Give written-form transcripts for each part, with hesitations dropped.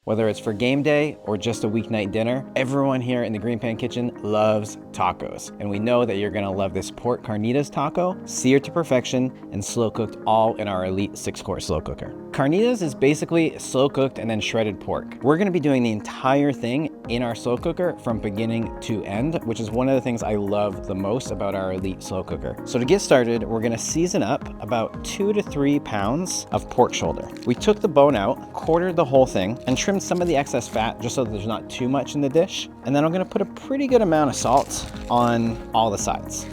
Whether it's for game day or just a weeknight dinner, everyone here in the GreenPan kitchen loves tacos. And we know that you're gonna love this pork carnitas taco, seared to perfection and slow cooked all in our elite 6-quart slow cooker. Carnitas is basically slow cooked and then shredded pork. We're gonna be doing the entire thing in our slow cooker from beginning to end, which is one of the things I love the most about our elite slow cooker. So to get started, we're gonna season up about 2 to 3 pounds of pork shoulder. We took the bone out, quartered the whole thing, and trimmed some of the excess fat just so that there's not too much in the dish. And then I'm gonna put a pretty good amount of salt on all the sides.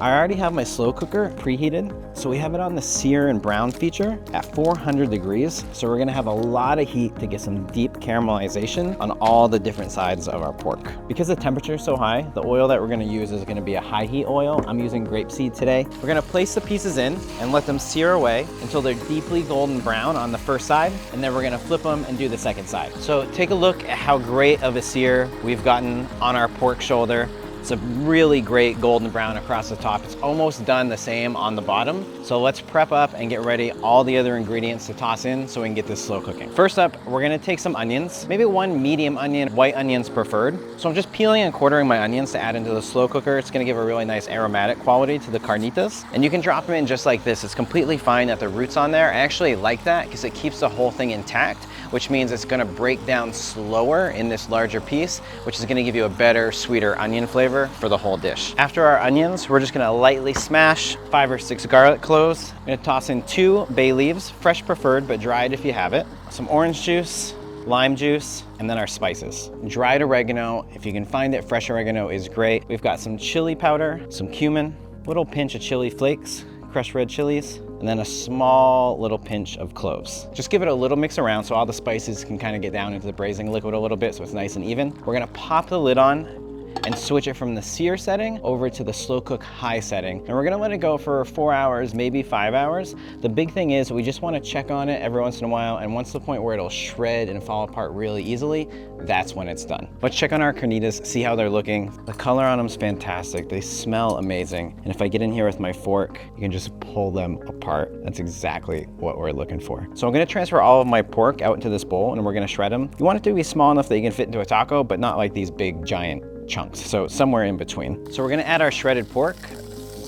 I already have my slow cooker preheated, so we have it on the sear and brown feature at 400 degrees. So we're gonna have a lot of heat to get some deep caramelization on all the different sides of our pork. Because the temperature is so high, the oil that we're gonna use is gonna be a high heat oil. I'm using grapeseed today. We're gonna place the pieces in and let them sear away until they're deeply golden brown on the first side, and then we're gonna flip them and do the second side. So take a look at how great of a sear we've gotten on our pork shoulder. It's a really great golden brown across the top. It's almost done the same on the bottom. So let's prep up and get ready all the other ingredients to toss in so we can get this slow cooking. First up, we're gonna take some onions, maybe 1 medium onion, white onions preferred. So I'm just peeling and quartering my onions to add into the slow cooker. It's gonna give a really nice aromatic quality to the carnitas. And you can drop them in just like this. It's completely fine that the root's on there. I actually like that because it keeps the whole thing intact, which means it's gonna break down slower in this larger piece, which is gonna give you a better, sweeter onion flavor for the whole dish. After our onions, we're just gonna lightly smash 5 or 6 garlic cloves. I'm gonna toss in 2 bay leaves, fresh preferred, but dried if you have it. Some orange juice, lime juice, and then our spices. Dried oregano, if you can find it, fresh oregano is great. We've got some chili powder, some cumin, little pinch of chili flakes, crushed red chilies, and then a small little pinch of cloves. Just give it a little mix around so all the spices can kind of get down into the braising liquid a little bit so it's nice and even. We're gonna pop the lid on and switch it from the sear setting over to the slow cook high setting. And we're gonna let it go for 4 hours, maybe 5 hours. The big thing is we just wanna check on it every once in a while, and once the point where it'll shred and fall apart really easily, that's when it's done. Let's check on our carnitas, see how they're looking. The color on them is fantastic. They smell amazing. And if I get in here with my fork, you can just pull them apart. That's exactly what we're looking for. So I'm gonna transfer all of my pork out into this bowl and we're gonna shred them. You want it to be small enough that you can fit into a taco, but not like these big giant chunks, so somewhere in between. So we're gonna add our shredded pork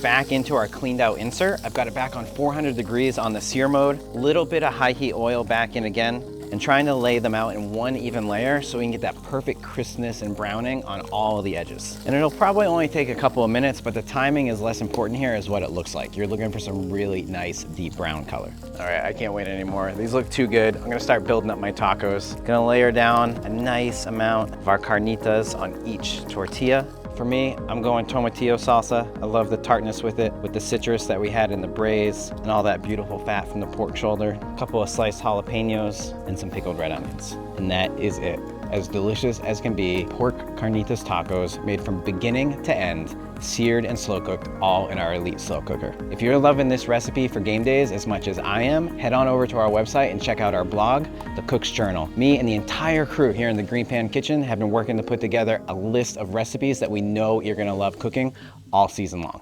back into our cleaned out insert. I've got it back on 400 degrees on the sear mode, little bit of high heat oil back in again, and trying to lay them out in one even layer so we can get that perfect crispness and browning on all of the edges. And it'll probably only take a couple of minutes, but the timing is less important here is what it looks like. You're looking for some really nice deep brown color. All right, I can't wait anymore. These look too good. I'm gonna start building up my tacos. Gonna layer down a nice amount of our carnitas on each tortilla. For me, I'm going tomatillo salsa. I love the tartness with it, with the citrus that we had in the braise and all that beautiful fat from the pork shoulder. A couple of sliced jalapenos and some pickled red onions. And that is it. As delicious as can be, pork carnitas tacos made from beginning to end, seared and slow cooked, all in our elite slow cooker. If you're loving this recipe for game days as much as I am, head on over to our website and check out our blog, The Cook's Journal. Me and the entire crew here in the GreenPan kitchen have been working to put together a list of recipes that we know you're gonna love cooking all season long.